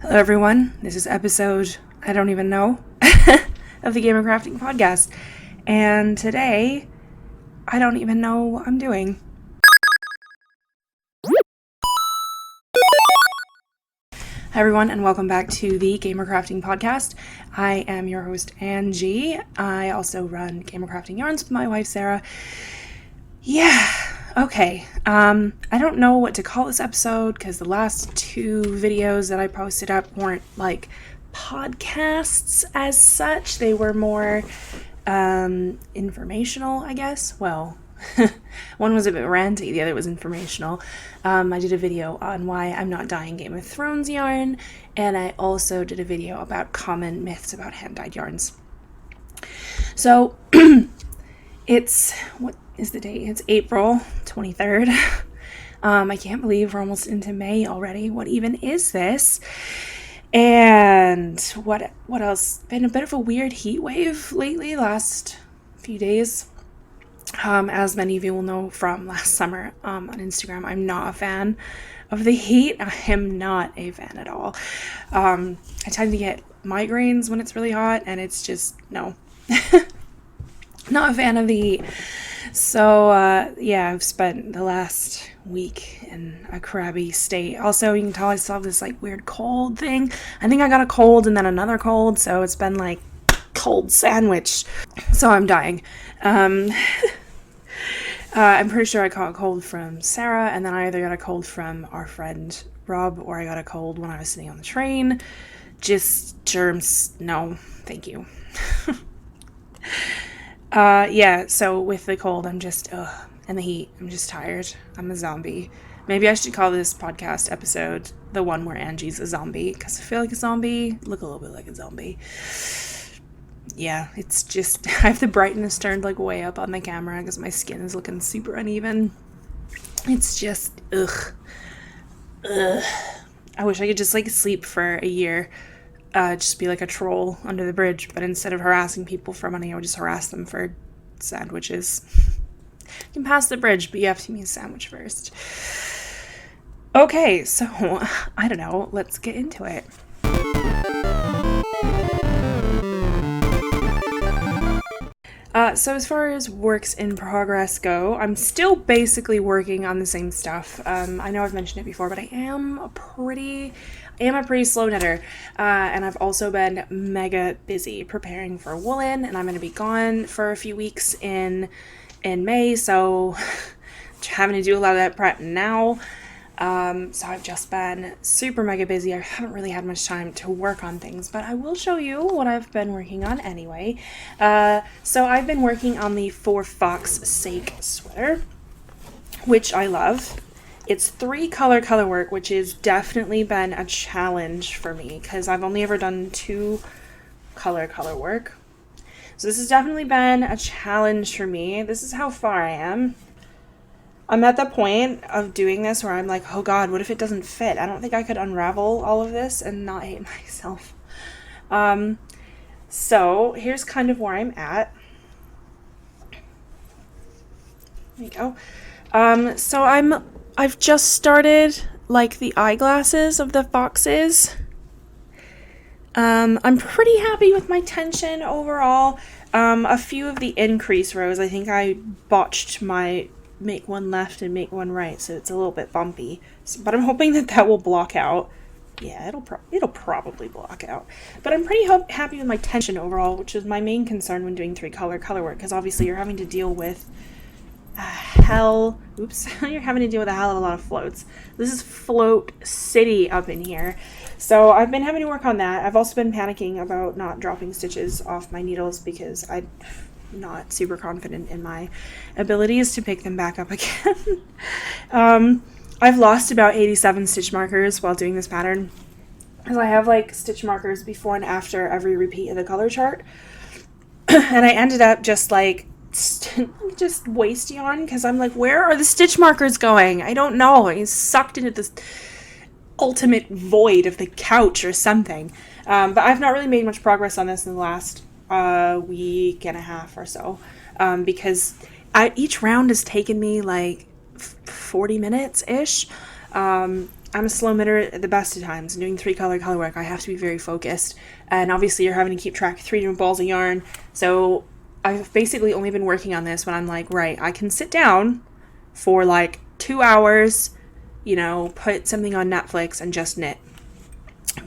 Hello everyone, this is episode, I don't even know, of the GamerCrafting podcast, and today, I don't even know what I'm doing. Hi everyone, and welcome back to the GamerCrafting podcast. I am your host, Angie. I also run GamerCrafting Yarns with my wife, Sarah. Yeah, okay. I don't know what to call this episode because the last two videos that I posted up weren't like podcasts as such. They were more informational, I guess. Well, one was a bit ranty, the other was informational. I did a video on why I'm not dyeing Game of Thrones yarn, and I also did a video about common myths about hand-dyed yarns. So, what is the date? It's April 23rd. I can't believe we're almost into May already. What even is this? And what else? Been a bit of a weird heat wave lately, last few days. As many of you will know from last summer on Instagram, I'm not a fan of the heat. I am not a fan at all. I tend to get migraines when it's really hot, and it's just, no. Not a fan of the heat. So, yeah, I've spent the last week in a crabby state. Also, you can tell I still have this, like, weird cold thing. I think I got a cold and then another cold, so it's been, like, cold sandwich. So I'm dying. I'm pretty sure I caught a cold from Sarah, and then I either got a cold from our friend Rob, or I got a cold when I was sitting on the train. Just germs, no, thank you. Yeah, so with the cold, I'm just, and the heat, I'm just tired. I'm a zombie. Maybe I should call this podcast episode the one where Angie's a zombie, because I feel like a zombie, look a little bit like a zombie. Yeah, it's just, I have the brightness turned, like, way up on the camera, because my skin is looking super uneven. It's just, ugh. I wish I could just, like, sleep for a year. Just be like a troll under the bridge, but instead of harassing people for money, I would just harass them for sandwiches. You can pass the bridge, but you have to eat a sandwich first. Okay, so, I don't know, let's get into it. So as far as works in progress go, I'm still basically working on the same stuff. I know I've mentioned it before, but I am a pretty slow knitter, and I've also been mega busy preparing for woolen, and I'm going to be gone for a few weeks in May, so having to do a lot of that prep now. So I've just been super mega busy. I haven't really had much time to work on things, but I will show you what I've been working on anyway. So I've been working on the 4 Fox Sake sweater, which I love. It's 3 color work, which has definitely been a challenge for me because I've only ever done 2 color work. So this has definitely been a challenge for me. This is how far I am. I'm at the point of doing this where I'm like, oh god, what if it doesn't fit? I don't think I could unravel all of this and not hate myself. So here's kind of where I'm at. There you go. So I've just started like the eyeglasses of the foxes. I'm pretty happy with my tension overall. A few of the increase rows, I think I botched my make one left and make one right, so it's a little bit bumpy. But I'm hoping that will block out. Yeah, it'll probably block out. But I'm pretty happy with my tension overall, which is my main concern when doing 3 color work, because obviously you're having to deal with you're having to deal with a hell of a lot of floats. This is float city up in here. So I've been having to work on that. I've also been panicking about not dropping stitches off my needles because I'm not super confident in my abilities to pick them back up again. I've lost about 87 stitch markers while doing this pattern, because I have like stitch markers before and after every repeat of the color chart. And I ended up just like just waste yarn because I'm like, where are the stitch markers going? I don't know. I sucked into this ultimate void of the couch or something. But I've not really made much progress on this in the last week and a half or so, because each round has taken me like 40 minutes ish. I I'm a slow knitter at the best of times. Doing 3-color color work, I have to be very focused. And obviously you're having to keep track of 3 different balls of yarn. So I've basically only been working on this when I'm like, right, I can sit down for like 2 hours, you know, put something on Netflix and just knit.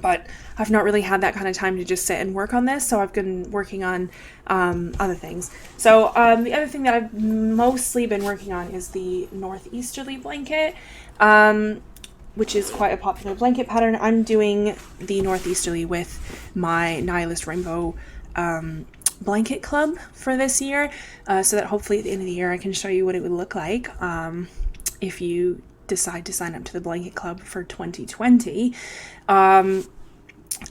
But I've not really had that kind of time to just sit and work on this, so I've been working on other things. So the other thing that I've mostly been working on is the northeasterly blanket, which is quite a popular blanket pattern. I'm doing the northeasterly with my Nihilist Rainbow blanket club for this year, so that hopefully at the end of the year I can show you what it would look like if you decide to sign up to the blanket club for 2020.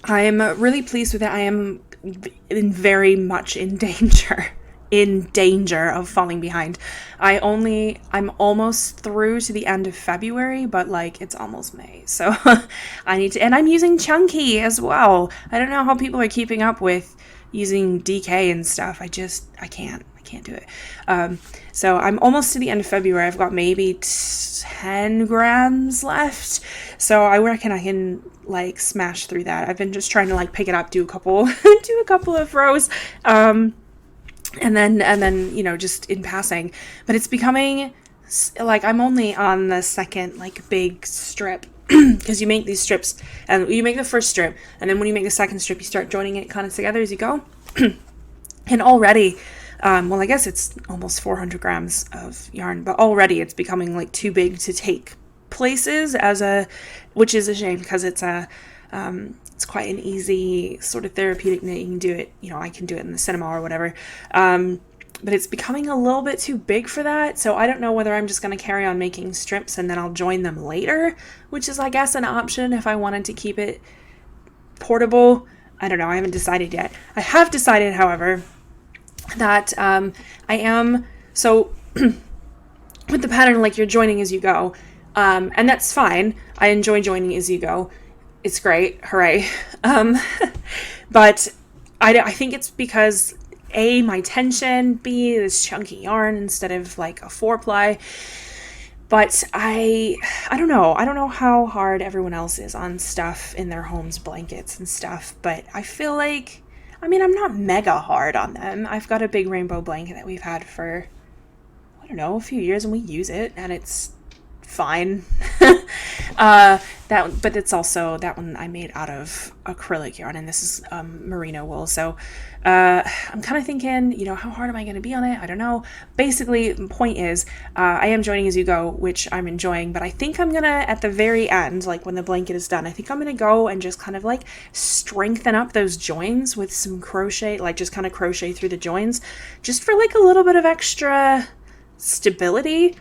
I'm really pleased with it. I am very much in danger of falling behind. I'm almost through to the end of February, but like it's almost May, so I need to, and I'm using chunky as well. I don't know how people are keeping up with using DK and stuff. I can't do it. So I'm almost to the end of February. I've got maybe 10 grams left, so I reckon I can like smash through that. I've been just trying to like pick it up, do a couple of rows, and then you know, just in passing. But it's becoming like I'm only on the second like big strip, because you make these strips and you make the first strip, and then when you make the second strip you start joining it kind of together as you go. And already well, I guess it's almost 400 grams of yarn, but already it's becoming like too big to take places which is a shame, because it's quite an easy sort of therapeutic knit. You can do it, you know, I can do it in the cinema or whatever, but it's becoming a little bit too big for that. So I don't know whether I'm just going to carry on making strips and then I'll join them later, which is, I guess, an option if I wanted to keep it portable. I don't know. I haven't decided yet. I have decided, however, that I am, so with the pattern, like, you're joining as you go, and that's fine. I enjoy joining as you go. It's great. Hooray. But I think it's because A, my tension, B, this chunky yarn instead of like a 4-ply. But I don't know. I don't know how hard everyone else is on stuff in their homes, blankets and stuff, but I feel like, I mean, I'm not mega hard on them. I've got a big rainbow blanket that we've had for, I don't know, a few years, and we use it, and it's fine. But it's also, that one I made out of acrylic yarn, and this is merino wool. So I'm kind of thinking, you know, how hard am I going to be on it? I don't know. Basically, the point is, I am joining as you go, which I'm enjoying, but I think I'm going to, at the very end, like when the blanket is done, I think I'm going to go and just kind of like strengthen up those joins with some crochet, like just kind of crochet through the joins, just for like a little bit of extra stability.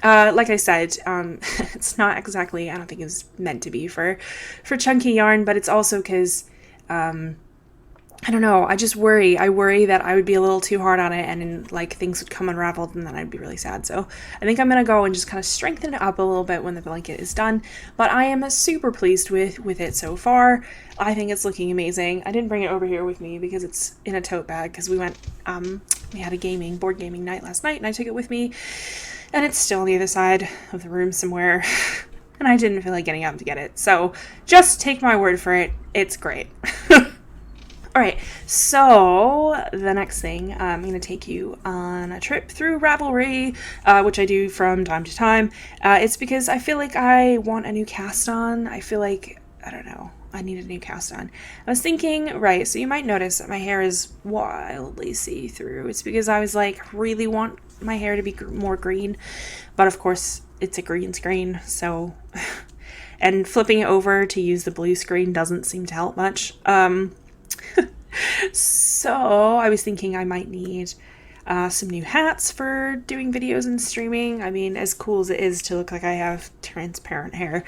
Like I said, it's not exactly, I don't think it's meant to be for chunky yarn, but it's also because, I don't know, I worry that I would be a little too hard on it, and then like things would come unraveled, and then I'd be really sad. So I think I'm going to go and just kind of strengthen it up a little bit when the blanket is done, but I am super pleased with it so far. I think it's looking amazing. I didn't bring it over here with me because it's in a tote bag, because we had a board gaming night last night, and I took it with me. And it's still on the other side of the room somewhere, and I didn't feel like getting up to get it. So just take my word for it. It's great. All right, so the next thing, I'm going to take you on a trip through Ravelry, which I do from time to time. It's because I feel like I want a new cast on. I feel like, I don't know, I need a new cast on. I was thinking, right, so you might notice that my hair is wildly see-through. It's because I was like, really want my hair to be more green, but of course it's a green screen, so and flipping it over to use the blue screen doesn't seem to help much. So I was thinking I might need some new hats for doing videos and streaming. I mean, as cool as it is to look like I have transparent hair,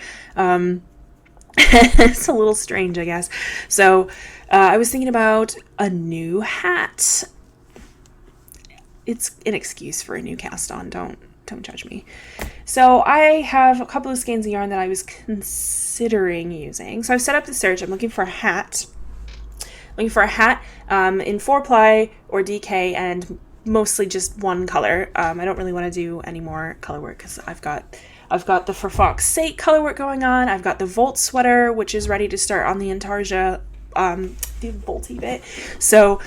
it's a little strange, I guess. So I was thinking about a new hat. It's an excuse for a new cast on. Don't judge me. So I have a couple of skeins of yarn that I was considering using. So I've set up the search. I'm looking for a hat. In 4-ply or DK, and mostly just one color. I don't really want to do any more color work because I've got I've got the For Fox Sake colorwork going on. I've got the Volt sweater, which is ready to start on the Intarsia, the Volty bit. So,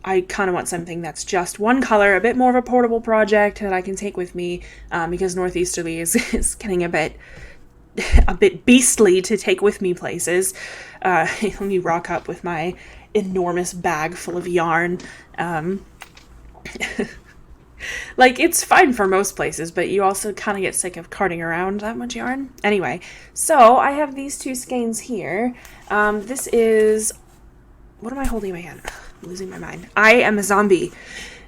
I kind of want something that's just one color, a bit more of a portable project that I can take with me, because Northeasterly is getting a bit beastly to take with me places. Let me rock up with my enormous bag full of yarn. Like, it's fine for most places, but you also kind of get sick of carting around that much yarn. Anyway, so I have these two skeins here. This is... What am I holding in my hand? I'm losing my mind. I am a zombie.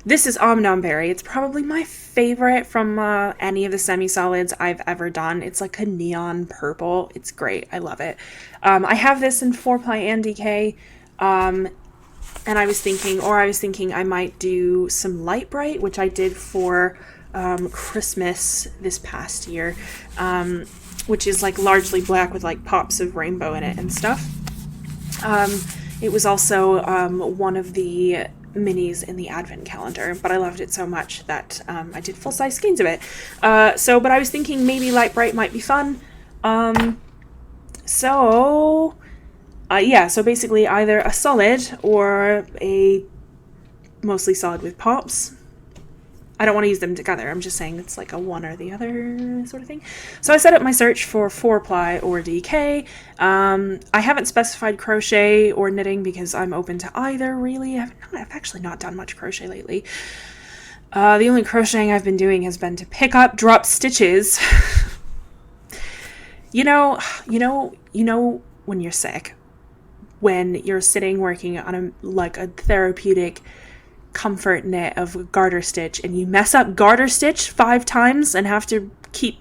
This is Omnomberry. It's probably my favorite from any of the semi-solids I've ever done. It's like a neon purple. It's great. I love it. I have this in 4-ply and DK. And I was thinking I might do some Light Bright, which I did for Christmas this past year, which is like largely black with like pops of rainbow in it and stuff. It was also one of the minis in the advent calendar, but I loved it so much that I did full-size skeins of it. But I was thinking maybe Light Bright might be fun. Yeah, so basically either a solid or a mostly solid with pops. I don't want to use them together. I'm just saying it's like a one or the other sort of thing. So I set up my search for 4-ply or DK. I haven't specified crochet or knitting because I'm open to either, really. I've actually not done much crochet lately. The only crocheting I've been doing has been to pick up drop stitches. You know when you're sick, when you're sitting working on a therapeutic comfort knit of garter stitch, and you mess up garter stitch 5 times and have to keep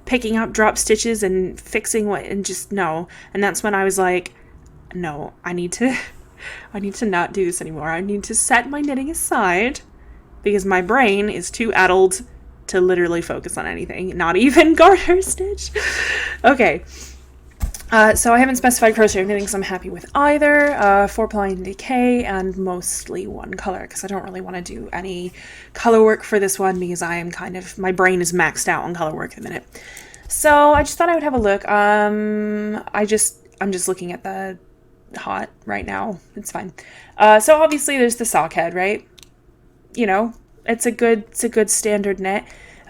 picking up drop stitches and fixing and just no. And that's when I was like, no, I need to not do this anymore. I need to set my knitting aside because my brain is too addled to literally focus on anything, not even garter stitch. Okay. So I haven't specified crochet or knitting, so I'm happy with either 4-ply and DK and mostly one color because I don't really want to do any color work for this one because I am my brain is maxed out on color work at the minute. So I just thought I would have a look. I'm just looking at the hot right now. It's fine. So obviously there's the sock head, right? You know, it's a good standard knit.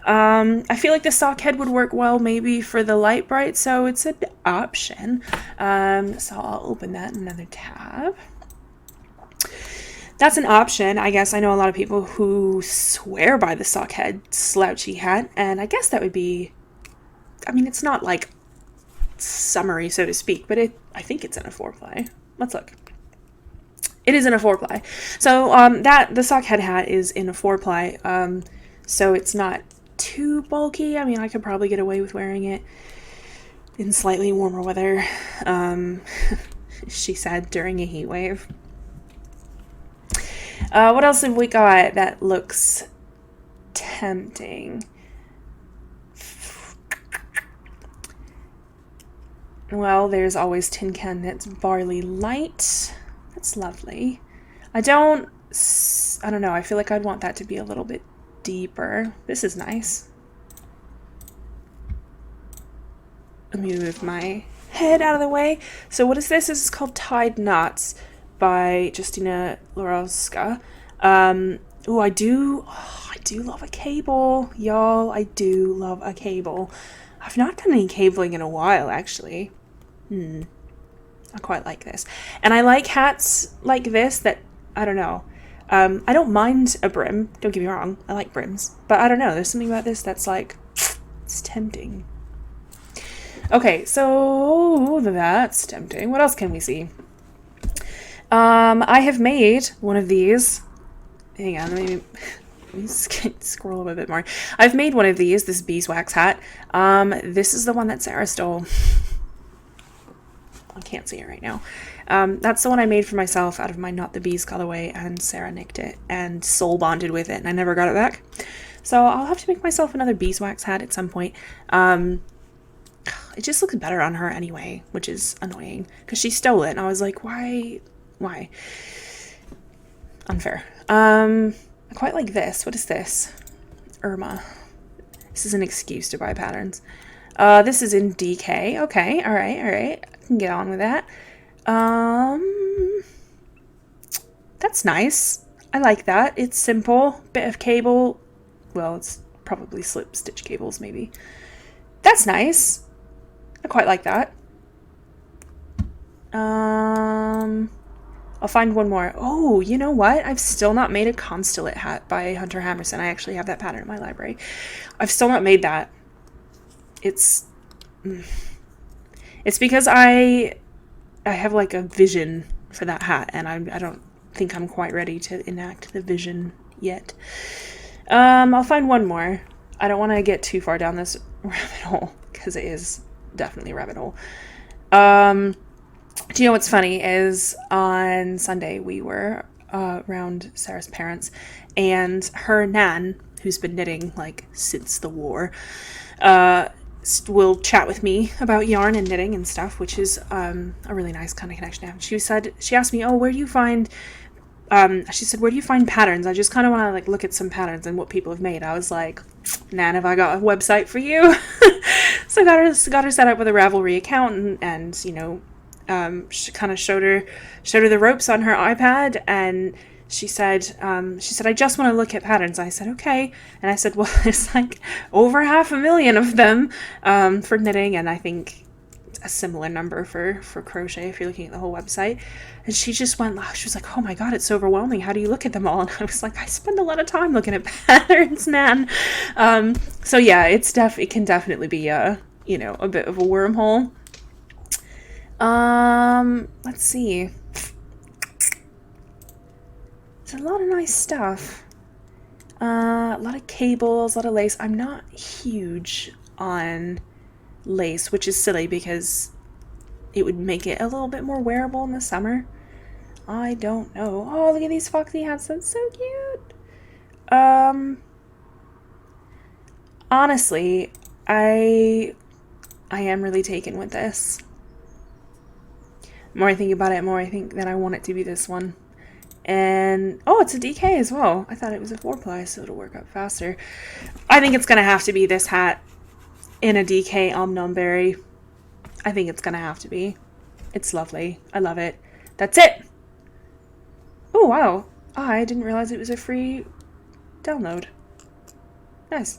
I feel like the sock head would work well maybe for the Light Bright, so it's an option. So I'll open that in another tab. That's an option. I guess I know a lot of people who swear by the sock head slouchy hat, and I guess that would be, I mean, it's not like summery, so to speak, but I think it's in a 4-ply. Let's look. It is in a 4-ply. So the sock head hat is in a 4-ply, so it's not too bulky. I mean, I could probably get away with wearing it in slightly warmer weather, she said during a heat wave. What else have we got that looks tempting? Well, there's always Tin Can Knits Barley Light. That's lovely. I don't know. I feel like I'd want that to be a little bit deeper. This is nice. Let me move my head out of the way. So what is this? This is called Tied Knots by Justina Lorowska. Oh, I do love a cable, y'all. I do love a cable. I've not done any cabling in a while, actually. I quite like this. And I like hats like this that, I don't know. I don't mind a brim, don't get me wrong, I like brims, but I don't know, there's something about this that's like, it's tempting. Okay, so that's tempting. What else can we see? I have made one of these. Hang on, let me scroll a bit more. I've made one of these, this beeswax hat. This is the one that Sarah stole. I can't see it right now. That's the one I made for myself out of my Not the Bees colorway, and Sarah nicked it and soul bonded with it, and I never got it back. So I'll have to make myself another beeswax hat at some point. It just looks better on her anyway, which is annoying because she stole it, and I was like, why? Unfair. I quite like this. What is this? Irma. This is an excuse to buy patterns. This is in DK. Okay, all right. I can get on with that. That's nice. I like that. It's simple. Bit of cable. Well, it's probably slip stitch cables, maybe. That's nice. I quite like that. I'll find one more. Oh, you know what? I've still not made a Constellate hat by Hunter Hammerson. I actually have that pattern in my library. I've still not made that. It's because I have like a vision for that hat, and I don't think I'm quite ready to enact the vision yet. I'll find one more. I don't want to get too far down this rabbit hole, because it is definitely a rabbit hole. Do you know what's funny is on Sunday we were around Sarah's parents, and her nan, who's been knitting like since the war, will chat with me about yarn and knitting and stuff, which is a really nice kind of connection to have. She asked me, where do you find patterns? I just kind of want to like look at some patterns and what people have made. I was like, Nan, have I got a website for you? So I got her set up with a Ravelry account, and you know, she kind of showed her the ropes on her iPad, and she said, I just want to look at patterns. I said, okay. And I said, well, there's like over 500,000 of them for knitting, and I think a similar number for crochet if you're looking at the whole website. And she just went, she was like, oh my god, it's so overwhelming. How do you look at them all? And I was like, I spend a lot of time looking at patterns, Nan. So yeah, it can definitely be a bit of a wormhole. Let's see. It's a lot of nice stuff. A lot of cables, a lot of lace. I'm not huge on lace, which is silly because it would make it a little bit more wearable in the summer. I don't know. Oh, look at these foxy hats. That's so cute. Honestly, I am really taken with this. The more I think about it, the more I think that I want it to be this one. And, oh, it's a DK as well. I thought it was a 4-ply, so it'll work up faster. I think it's going to have to be this hat in a DK Omnomberry. I think it's going to have to be. It's lovely. I love it. That's it. Oh, wow. I didn't realize it was a free download. Nice.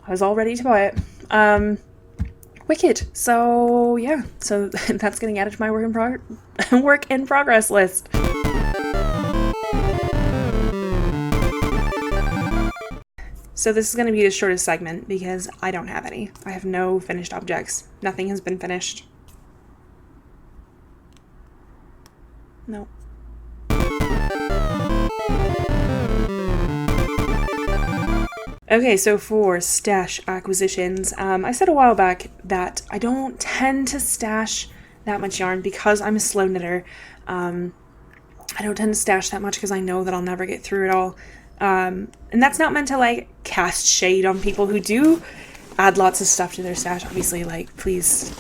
I was all ready to buy it. Wicked. So, yeah. So, that's getting added to my work in progress list. So this is going to be the shortest segment because I don't have any. I have no finished objects. Nothing has been finished. No. Okay, so for stash acquisitions, I said a while back that I don't tend to stash that much yarn because I'm a slow knitter. I don't tend to stash that much because I know that I'll never get through it all. And that's not meant to like cast shade on people who do add lots of stuff to their stash. Obviously, like, please,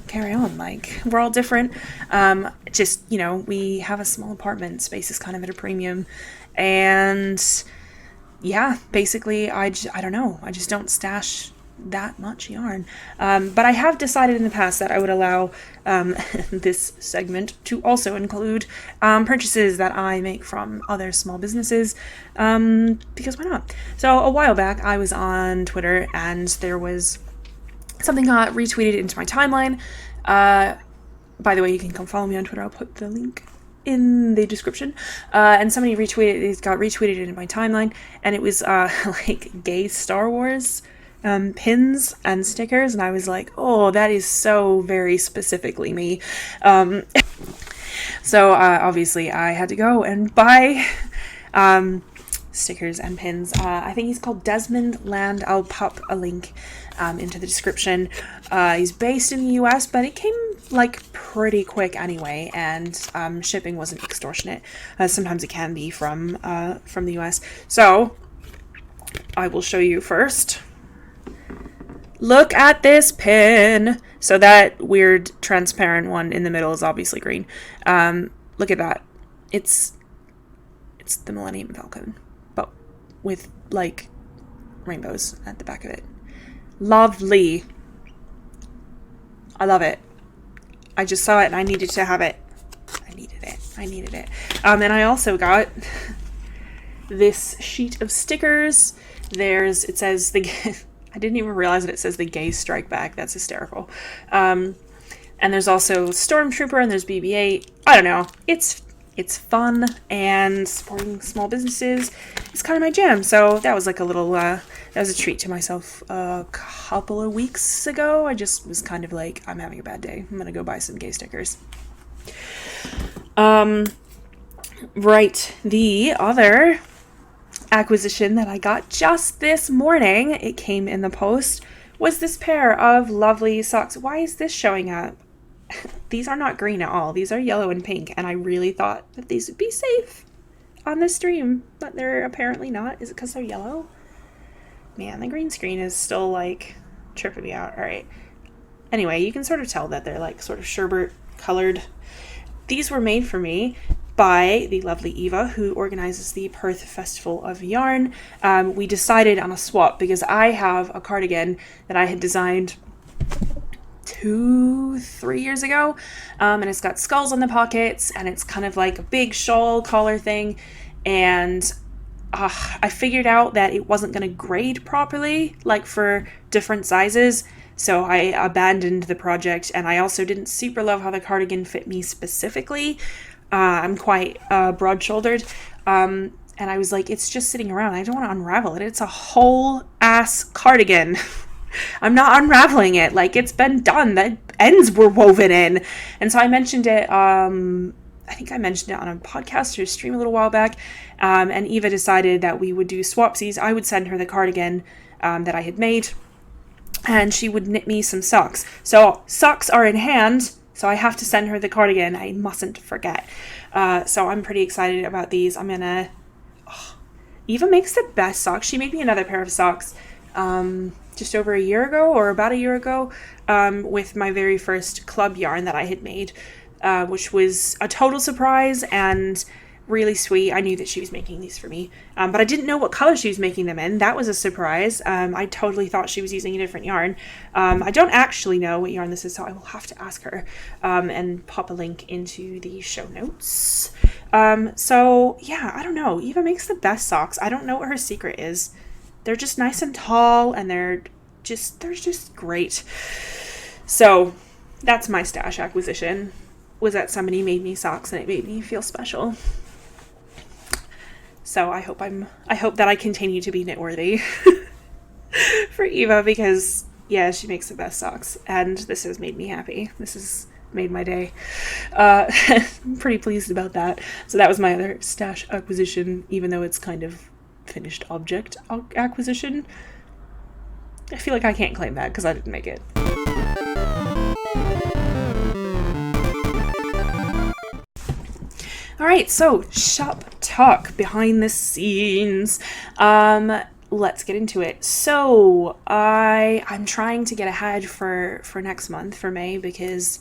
carry on. Like, we're all different. Just, we have a small apartment. Space is kind of at a premium. And yeah, basically, I don't know. I just don't stash that much yarn. But I have decided in the past that I would allow this segment to also include purchases that I make from other small businesses, because why not? So a while back I was on Twitter and there was something got retweeted into my timeline. By the way, you can come follow me on Twitter. I'll put the link in the description. And somebody got retweeted into my timeline, and it was like gay Star Wars pins and stickers, and I was like, oh, that is so very specifically me. So obviously I had to go and buy stickers and pins. I think he's called Desmond Land. I'll pop a link into the description. He's based in the US, but it came like pretty quick anyway, and shipping wasn't extortionate. Sometimes it can be from the US. So I will show you first. Look at this pin. So that weird transparent one in the middle is obviously green. Look at that. It's the Millennium Falcon, but with like rainbows at the back of it. Lovely. I love it. I just saw it and I needed to have it. I needed it. And I also got this sheet of stickers. It says I didn't even realize that it says the Gay Strike Back. That's hysterical. And there's also Stormtrooper and there's BB-8. I don't know. It's fun, and supporting small businesses is kind of my jam. So that was like a little, that was a treat to myself a couple of weeks ago. I just was kind of like, I'm having a bad day. I'm going to go buy some gay stickers. Right. The other acquisition that I got just this morning, it came in the post, was this pair of lovely socks. Why is this showing up? These are not green at all. These are yellow and pink, and I really thought that these would be safe on this stream, but they're apparently not. Is it because they're yellow? Man, the green screen is still like tripping me out. All right. Anyway, you can sort of tell that they're like sort of sherbet colored. These were made for me by the lovely Eva, who organizes the Perth Festival of Yarn. We decided on a swap because I have a cardigan that I had designed 2-3 years ago, and it's got skulls on the pockets, and it's kind of like a big shawl collar thing, and I figured out that it wasn't going to grade properly, like for different sizes, so I abandoned the project. And I also didn't super love how the cardigan fit me specifically. I'm quite broad-shouldered, and I was like, it's just sitting around. I don't want to unravel it. It's a whole ass cardigan. I'm not unraveling it. Like, it's been done. The ends were woven in. And so I mentioned it, I think I mentioned it on a podcast or a stream a little while back. And Eva decided that we would do swapsies. I would send her the cardigan that I had made, and she would knit me some socks. So socks are in hand, so I have to send her the cardigan. I mustn't forget. So I'm pretty excited about these. I'm gonna... Eva makes the best socks. She made me another pair of socks just over a year ago, or about a year ago, with my very first club yarn that I had made, which was a total surprise and really sweet. I knew that she was making these for me, but I didn't know what color she was making them in. That was a surprise. I totally thought she was using a different yarn. I don't actually know what yarn this is, so I will have to ask her and pop a link into the show notes. So yeah, I don't know. Eva makes the best socks. I don't know what her secret is. They're just nice and tall, and they're just great. So that's my stash acquisition, was that somebody made me socks and it made me feel special. So I hope that I continue to be knitworthy for Eva, because yeah, she makes the best socks, and this has made me happy. This has made my day. I'm pretty pleased about that. So that was my other stash acquisition, even though it's kind of finished object acquisition. I feel like I can't claim that because I didn't make it. Alright, so shop talk, behind the scenes. Let's get into it. So I'm trying to get ahead for next month, for May, because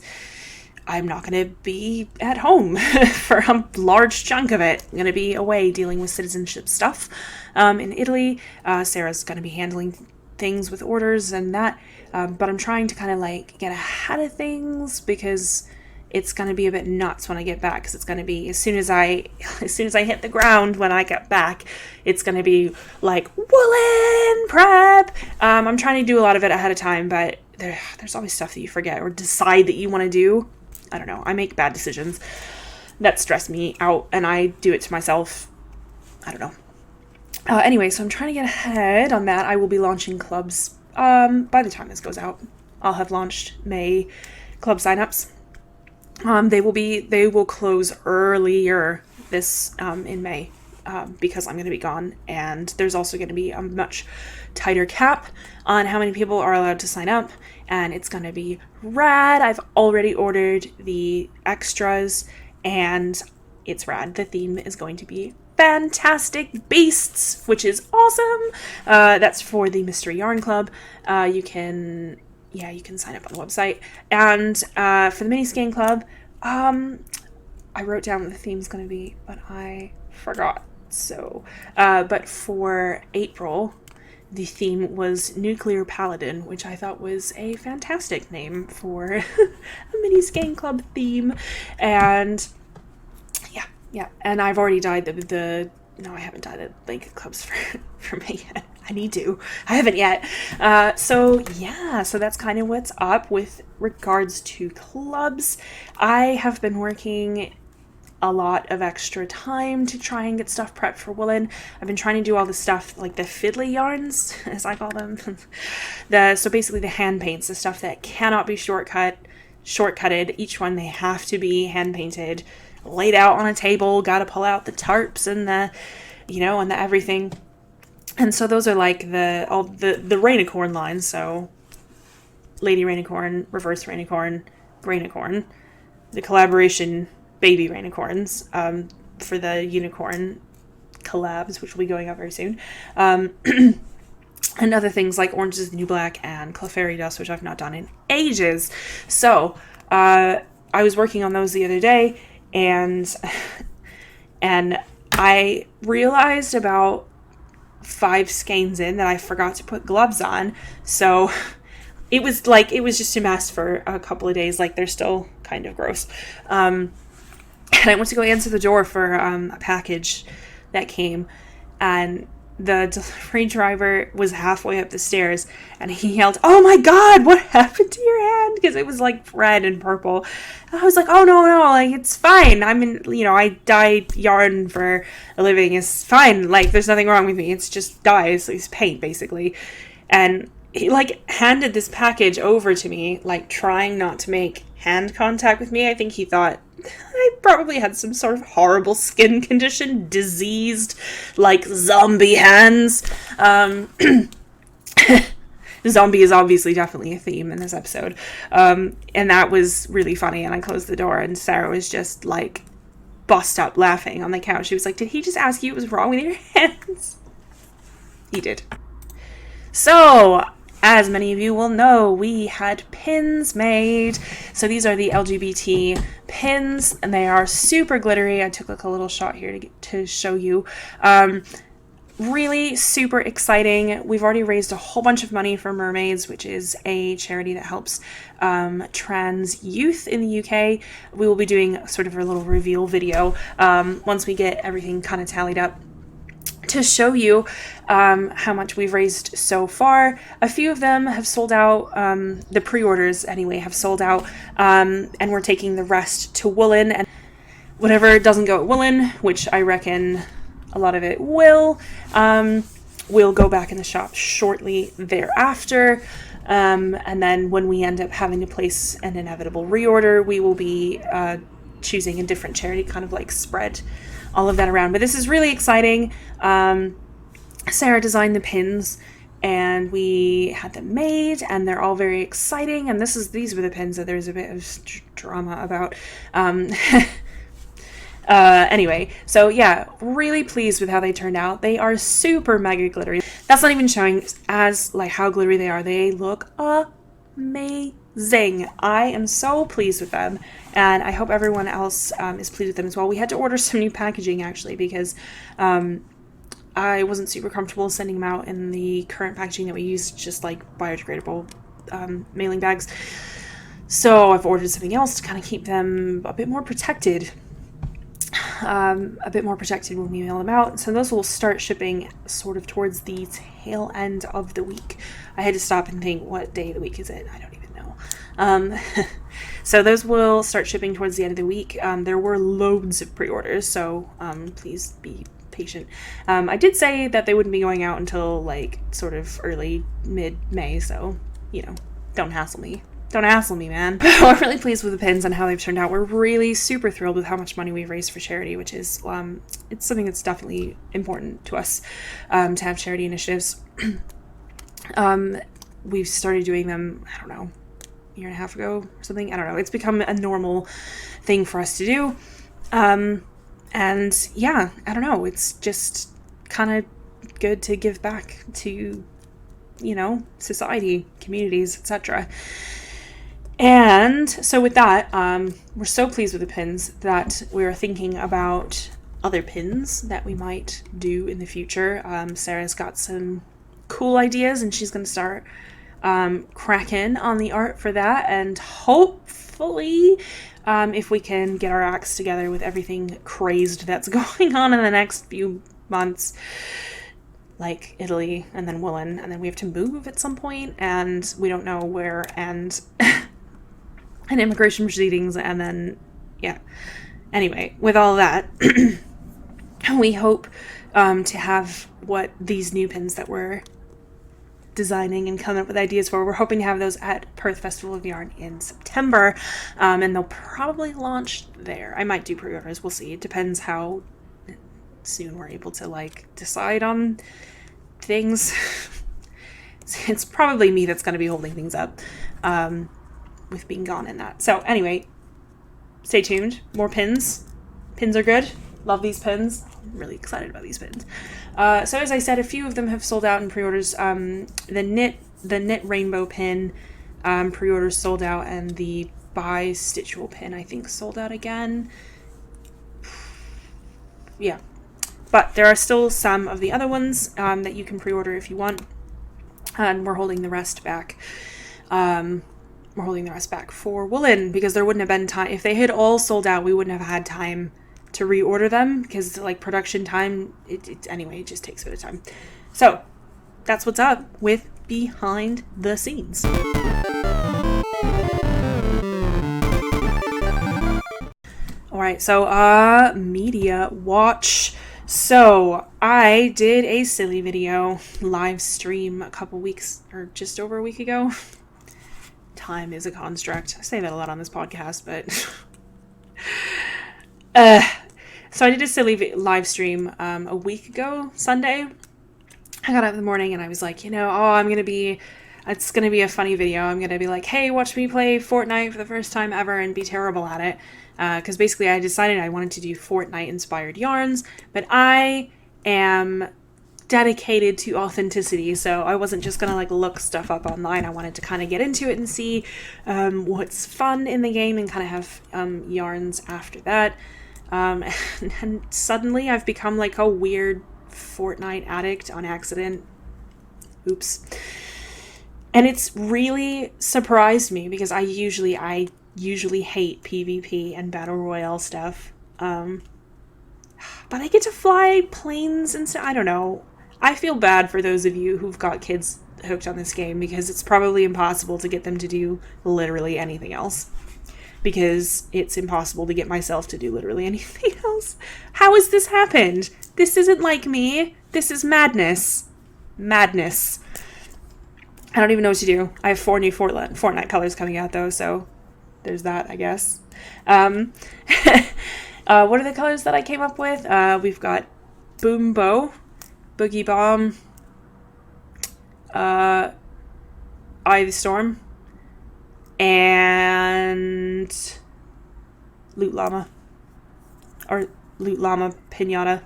I'm not going to be at home for a large chunk of it. I'm going to be away dealing with citizenship stuff in Italy. Sarah's going to be handling things with orders and that. But I'm trying to kind of like get ahead of things, because it's going to be a bit nuts when I get back. Because it's going to be, as soon as I hit the ground when I get back, it's going to be like woolen prep. I'm trying to do a lot of it ahead of time, but there's always stuff that you forget or decide that you want to do. I don't know. I make bad decisions that stress me out, and I do it to myself. I don't know. Anyway, so I'm trying to get ahead on that. I will be launching clubs by the time this goes out. I'll have launched May club signups. They will close earlier this in May because I'm going to be gone, and there's also going to be a much tighter cap on how many people are allowed to sign up, and it's going to be rad. I've already ordered the extras, and it's rad. The theme is going to be fantastic beasts, which is awesome. That's for the Mystery Yarn Club. You can sign up on the website. And for the Mini Skein Club, I wrote down what the theme's going to be, but I forgot. So, but for April, the theme was Nuclear Paladin, which I thought was a fantastic name for a mini skein club theme. And yeah, and I've already dyed no, I haven't dyed the blanket clubs for me yet. I need to. I haven't yet. So that's kind of what's up with regards to clubs. I have been working a lot of extra time to try and get stuff prepped for woolen. I've been trying to do all the stuff like the fiddly yarns, as I call them. So basically the hand paints, the stuff that cannot be shortcutted. Each one, they have to be hand painted, laid out on a table, got to pull out the tarps and the everything. And so those are like the Rainicorn lines. So Lady Rainicorn, Reverse Rainicorn, Grainicorn, the collaboration baby Rainicorns, for the unicorn collabs, which will be going up very soon. And other things like Orange is the New Black and Clefairy Dust, which I've not done in ages. So I was working on those the other day, and I realized about 5 skeins in that I forgot to put gloves on. So it was just a mess for a couple of days. Like, they're still kind of gross. And I went to go answer the door for a package that came, and the delivery driver was halfway up the stairs, and he yelled, "Oh my God, what happened to your hand?" Because it was like red and purple. And I was like, "Oh no, like, it's fine. I dye yarn for a living. It's fine. Like, there's nothing wrong with me. It's just dyes. It's paint, basically." And he like handed this package over to me, like trying not to make hand contact with me. I think he thought I probably had some sort of horrible skin condition, diseased, like, zombie hands. Zombie is obviously definitely a theme in this episode. And that was really funny. And I closed the door, and Sarah was just like bust up laughing on the couch. She was like, "Did he just ask you what was wrong with your hands?" He did. So, as many of you will know, we had pins made. So these are the LGBT pins, and they are super glittery. I took like a little shot here to show you. Really super exciting. We've already raised a whole bunch of money for Mermaids, which is a charity that helps trans youth in the UK. We will be doing sort of a little reveal video once we get everything kind of tallied up, to show you how much we've raised so far. A few of them have sold out. The pre-orders anyway have sold out, and we're taking the rest to woolen, and whatever doesn't go at woolen, which I reckon a lot of it will go back in the shop shortly thereafter. And then when we end up having to place an inevitable reorder, we will be choosing a different charity, kind of like spread all of that around. But this is really exciting. Sarah designed the pins, and we had them made, and they're all very exciting. And these were the pins that there's a bit of drama about. Anyway, so yeah, really pleased with how they turned out. They are super mega glittery. That's not even showing as like how glittery they are. They look amazing. I am so pleased with them, and I hope everyone else is pleased with them as well. We had to order some new packaging actually, because I wasn't super comfortable sending them out in the current packaging that we use, just like biodegradable mailing bags. So I've ordered something else to kind of keep them a bit more protected. When we mail them out. So those will start shipping sort of towards the tail end of the week. I had to stop and think, what day of the week is it? I don't even know. So those will start shipping towards the end of the week. There were loads of pre-orders, so please be patient. I did say that they wouldn't be going out until like sort of early mid-May, so don't hassle me. Don't hassle me, man. We're really pleased with the pins and how they've turned out. We're really super thrilled with how much money we've raised for charity, which is it's something that's definitely important to us, to have charity initiatives. We've started doing them, I don't know, a year and a half ago or something. I don't know. It's become a normal thing for us to do. And yeah, I don't know. It's just kind of good to give back to, society, communities, etc. And so with that, we're so pleased with the pins that we're thinking about other pins that we might do in the future. Sarah's got some cool ideas, and she's going to start cracking on the art for that. And hopefully, if we can get our acts together with everything crazed that's going on in the next few months, like Italy and then Woolen, and then we have to move at some point, and we don't know where, and and immigration proceedings, and then yeah. Anyway, with all that, we hope to have what these new pins that we're designing and coming up with ideas for. We're hoping to have those at Perth Festival of Yarn in September, and they'll probably launch there. I might do pre-orders. We'll see. It depends how soon we're able to like decide on things. It's probably me that's going to be holding things up with being gone in that. So anyway, stay tuned. More pins. Pins are good. Love these pins. I'm really excited about these pins. So as I said, a few of them have sold out in pre-orders. The knit rainbow pin pre-orders sold out, and the bi-stitchable pin I think sold out again. Yeah. But there are still some of the other ones that you can pre-order if you want, and we're holding the rest back. We're holding the rest back for Woolen because there wouldn't have been time. If they had all sold out, we wouldn't have had time to reorder them because like production time, anyway, it just takes a bit of time. So that's what's up with behind the scenes. All right, so media watch. So I did a silly video live stream a couple weeks or just over a week ago. Time is a construct. I say that a lot on this podcast, but so I did a silly live stream a week ago, Sunday. I got up in the morning and I was like, it's going to be a funny video. I'm going to be like, hey, watch me play Fortnite for the first time ever and be terrible at it. Because basically I decided I wanted to do Fortnite-inspired yarns, but I am dedicated to authenticity, so I wasn't just going to like look stuff up online. I wanted to kind of get into it and see what's fun in the game and kind of have yarns after that. And suddenly I've become like a weird Fortnite addict on accident. Oops. And it's really surprised me because I usually hate PvP and Battle Royale stuff. But I get to fly planes and stuff. I don't know. I feel bad for those of you who've got kids hooked on this game because it's probably impossible to get them to do literally anything else. Because it's impossible to get myself to do literally anything else. How has this happened? This isn't like me. This is madness. Madness. I don't even know what to do. I have 4 new Fortnite colors coming out though, so there's that, I guess. What are the colors that I came up with? We've got Boom Bow, Boogie Bomb, Eye of the Storm, and Loot Llama. Or Loot Llama Pinata.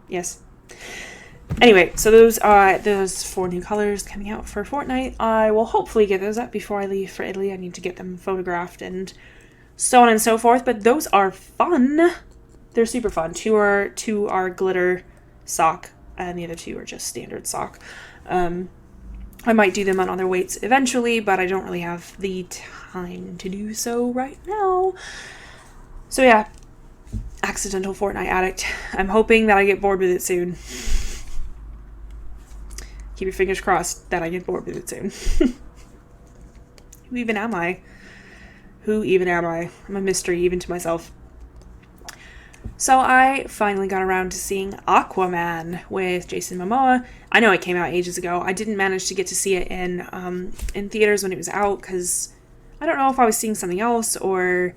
Yes. Anyway, so those are those 4 new colors coming out for Fortnite. I will hopefully get those up before I leave for Italy. I need to get them photographed and so on and so forth, but those are fun. They're super fun. Two are glitter sock, and the other 2 are just standard sock. I might do them on other weights eventually, but I don't really have the time to do so right now. So yeah, accidental Fortnite addict. I'm hoping that I get bored with it soon. Keep your fingers crossed that I get bored with it soon. Who even am I? Who even am I? I'm a mystery even to myself. So I finally got around to seeing Aquaman with Jason Momoa. I know it came out ages ago. I didn't manage to get to see it in theaters when it was out because I don't know if I was seeing something else or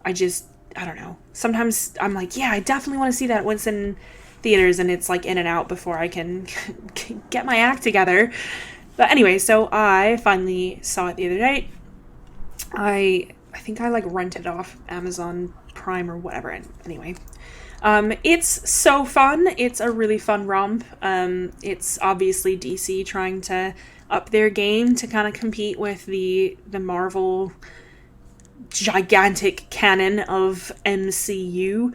I don't know. Sometimes I'm like, yeah, I definitely want to see that when it's in theaters and it's like in and out before I can get my act together. But anyway, so I finally saw it the other night. I think I like rented off Amazon Prime or whatever. And anyway, it's so fun. It's a really fun romp. It's obviously DC trying to up their game to kind of compete with the Marvel gigantic canon of MCU.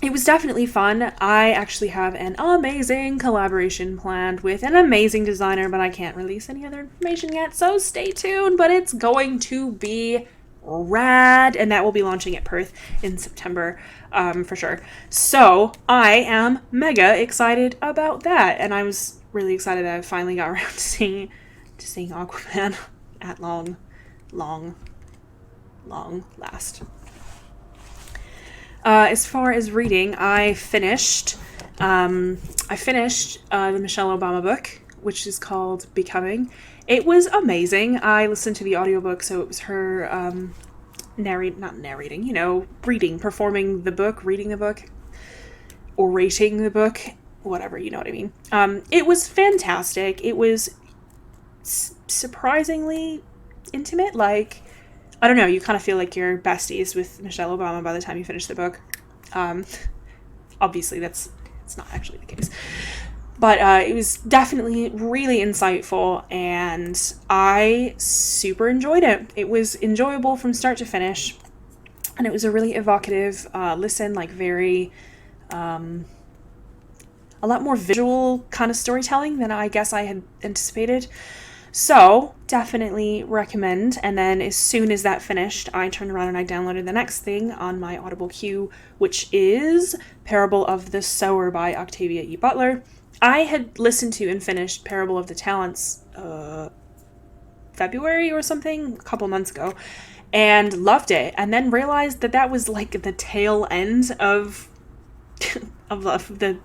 it was definitely fun. I actually have an amazing collaboration planned with an amazing designer, but I can't release any other information yet, so stay tuned. But it's going to be rad, and that will be launching at Perth in September, for sure. So I am mega excited about that, and I was really excited that I finally got around to seeing Aquaman at long last. As far as reading, I finished the Michelle Obama book, which is called Becoming. It was amazing. I listened to the audiobook, so it was her performing the book, reading the book, orating the book, whatever, you know what I mean. It was fantastic. It was surprisingly intimate. Like, I don't know, you kind of feel like you're besties with Michelle Obama by the time you finish the book. Obviously, it's not actually the case. But it was definitely really insightful, and I super enjoyed it. It was enjoyable from start to finish, and it was a really evocative listen, like very, a lot more visual kind of storytelling than I guess I had anticipated. So, definitely recommend. And then as soon as that finished, I turned around and I downloaded the next thing on my Audible queue, which is Parable of the Sower by Octavia E. Butler. I had listened to and finished Parable of the Talents February or something, a couple months ago, and loved it. And then realized that was like the tail end of the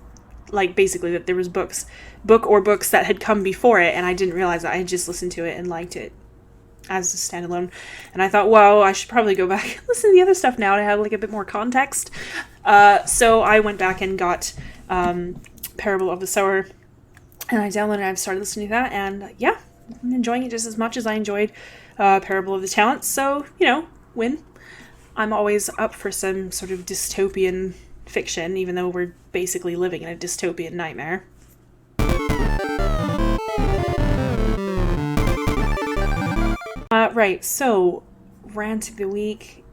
like, basically, that there was books that had come before it, and I didn't realize that. I had just listened to it and liked it as a standalone, and I thought, well, I should probably go back and listen to the other stuff now to have like a bit more context. So I went back and got Parable of the Sower, and I downloaded it. I've started listening to that, and yeah, I'm enjoying it just as much as I enjoyed Parable of the Talents. So, win. I'm always up for some sort of dystopian fiction, even though we're basically living in a dystopian nightmare. Right, so rant of the week.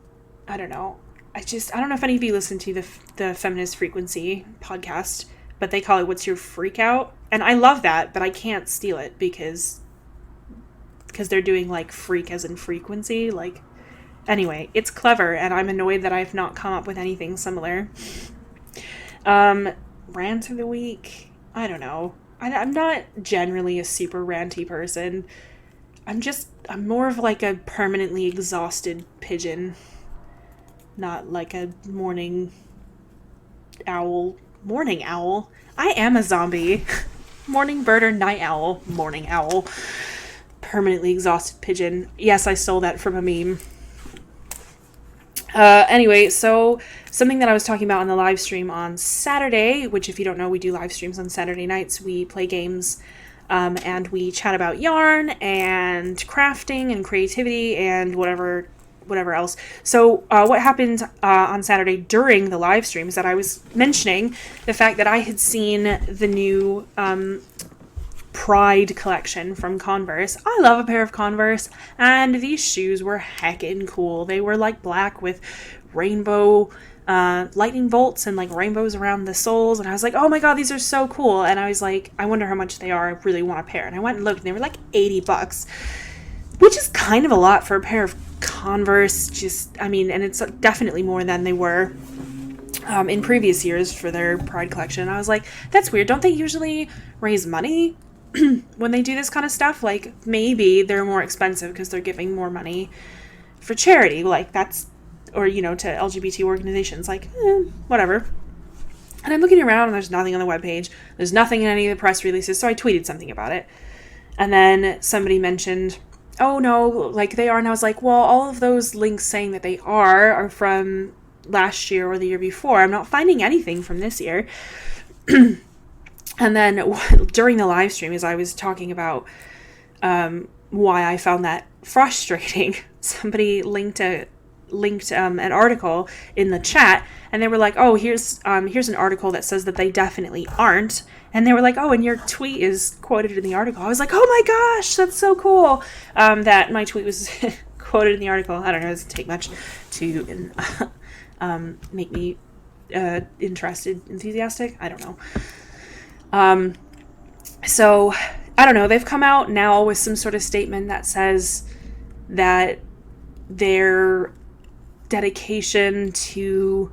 I don't know. I don't know if any of you listen to the Feminist Frequency podcast, but they call it "What's Your Freak Out?" And I love that, but I can't steal it because they're doing like freak as in frequency. Like, anyway, it's clever, and I'm annoyed that I've not come up with anything similar. Rant of the week. I don't know. I'm not generally a super ranty person. I'm more of like a permanently exhausted pigeon. Not like a morning owl. Morning owl? I am a zombie. Morning bird or night owl? Morning owl. Permanently exhausted pigeon. Yes, I stole that from a meme. Anyway, so something that I was talking about on the live stream on Saturday, which if you don't know, we do live streams on Saturday nights. We play games, and we chat about yarn and crafting and creativity and whatever else. So what happened on Saturday during the live stream is that I was mentioning the fact that I had seen the new Pride collection from Converse. I love a pair of Converse, and these shoes were heckin' cool. They were like black with rainbow lightning bolts and like rainbows around the soles, and I was like, oh my god, these are so cool. And I was like, I wonder how much they are. I really want a pair. And I went and looked, and they were like $80, which is kind of a lot for a pair of Converse. And it's definitely more than they were in previous years for their Pride collection. I was like, that's weird. Don't they usually raise money when they do this kind of stuff? Like, maybe they're more expensive because they're giving more money for charity, like that's, or, to LGBT organizations, like, whatever. And I'm looking around and there's nothing on the webpage. There's nothing in any of the press releases, so I tweeted something about it. And then somebody mentioned, oh no, like they are. And I was like, well, all of those links saying that they are from last year or the year before. I'm not finding anything from this year. And then during the live stream, as I was talking about why I found that frustrating, somebody linked an article in the chat, and they were like, oh, here's an article that says that they definitely aren't. And they were like, oh, and your tweet is quoted in the article. I was like, oh my gosh, that's so cool that my tweet was quoted in the article. I don't know, it doesn't take much to make me enthusiastic. I don't know. So I don't know. They've come out now with some sort of statement that says that their dedication to,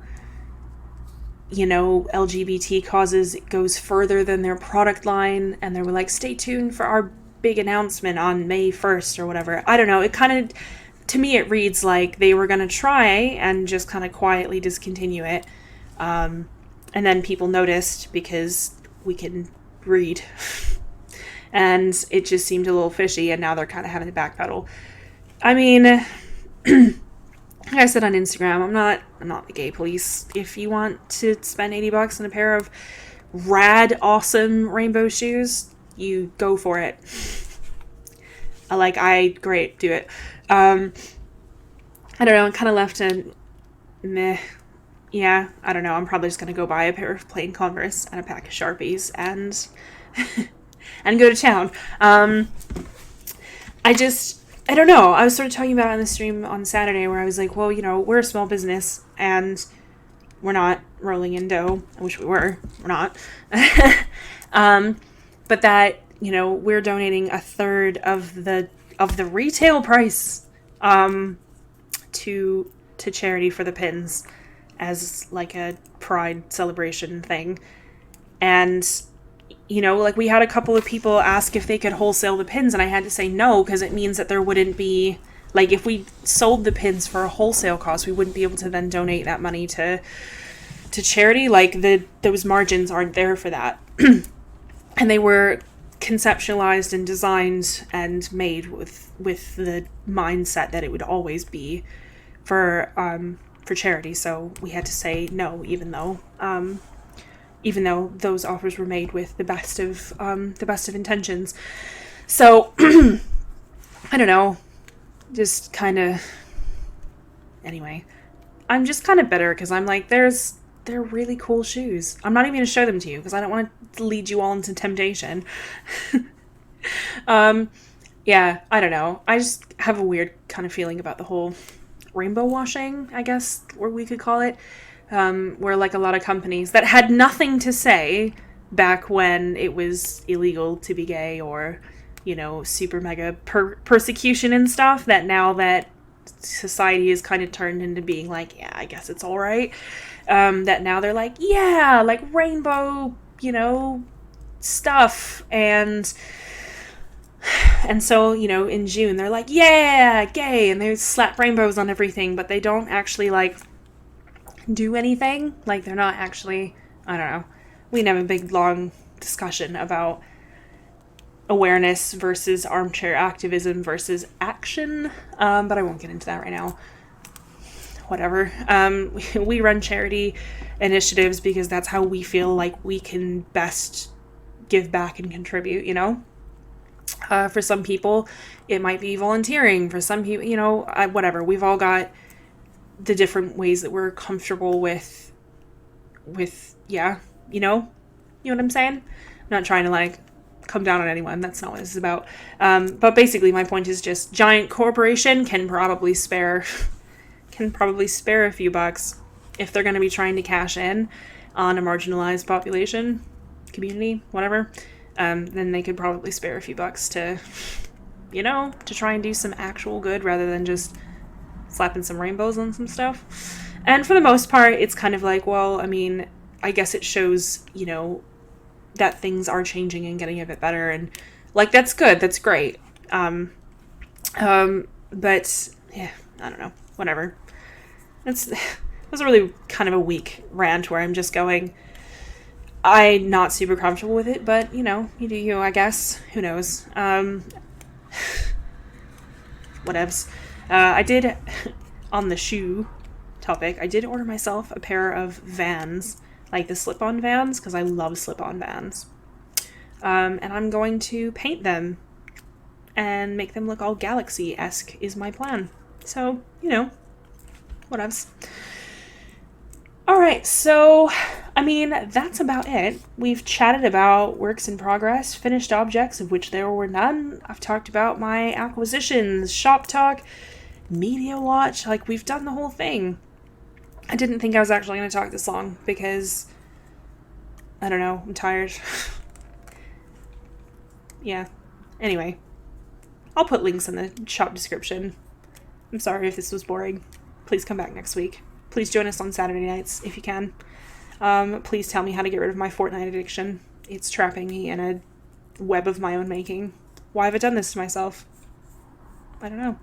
you know, LGBT causes goes further than their product line, and they were like, stay tuned for our big announcement on May 1st or whatever. I don't know. It kind of, to me, it reads like they were going to try and just kind of quietly discontinue it. And then people noticed because we can read. And it just seemed a little fishy, and now they're kind of having to backpedal. I mean, like I said on Instagram, I'm not the gay police. If you want to spend $80 on a pair of rad, awesome rainbow shoes, you go for it. Great, do it. I don't know, I'm kind of left in meh. Yeah, I don't know. I'm probably just going to go buy a pair of plain Converse and a pack of Sharpies and and go to town. I don't know. I was sort of talking about it on the stream on Saturday where I was like, well, you know, we're a small business and we're not rolling in dough. I wish we were. We're not. But that, you know, we're donating a third of the retail price to charity for the pins as like a pride celebration thing. And, you know, like we had a couple of people ask if they could wholesale the pins, and I had to say no, because it means that there wouldn't be, like, if we sold the pins for a wholesale cost, we wouldn't be able to then donate that money to charity. Like, those margins aren't there for that. And they were conceptualized and designed and made with the mindset that it would always be for charity. So we had to say no, even though those offers were made with the best of intentions. So I don't know, just kind of, anyway, I'm just kind of bitter because I'm like, they're really cool shoes. I'm not even going to show them to you because I don't want to lead you all into temptation. Yeah, I don't know. I just have a weird kind of feeling about the whole rainbow washing, I guess, or we could call it, where like a lot of companies that had nothing to say back when it was illegal to be gay or, you know, super mega persecution and stuff, that now that society is kind of turned into being like, yeah, I guess it's all right, that now they're like, yeah, like rainbow, you know, stuff. And so, you know, in June, they're like, yeah, gay, and they slap rainbows on everything, but they don't actually, like, do anything. Like, they're not actually, I don't know. We can have a big, long discussion about awareness versus armchair activism versus action, but I won't get into that right now. Whatever. We run charity initiatives because that's how we feel like we can best give back and contribute, you know? For some people, it might be volunteering. For some people, you know, whatever. We've all got the different ways that we're comfortable with, yeah, you know what I'm saying? I'm not trying to, like, come down on anyone. That's not what this is about. But basically, my point is just giant corporation can probably spare a few bucks if they're going to be trying to cash in on a marginalized population, community, whatever. Then they could probably spare a few bucks to, you know, to try and do some actual good rather than just slapping some rainbows on some stuff. And for the most part, it's kind of like, well, I mean, I guess it shows, you know, that things are changing and getting a bit better, and like, that's good, that's great. But yeah, I don't know, whatever. It was a really kind of a weak rant where I'm just going, I'm not super comfortable with it, but, you know, you do you, I guess. Who knows? Whatevs. I did, on the shoe topic, I did order myself a pair of Vans, like the slip-on Vans, because I love slip-on Vans. And I'm going to paint them and make them look all Galaxy-esque is my plan. So, you know, whatevs. Alright, so, I mean, that's about it. We've chatted about works in progress, finished objects, of which there were none. I've talked about my acquisitions, shop talk, media watch, like, we've done the whole thing. I didn't think I was actually going to talk this long because, I don't know, I'm tired. Yeah. Anyway, I'll put links in the shop description. I'm sorry if this was boring. Please come back next week. Please join us on Saturday nights if you can. Please tell me how to get rid of my Fortnite addiction. It's trapping me in a web of my own making. Why have I done this to myself? I don't know.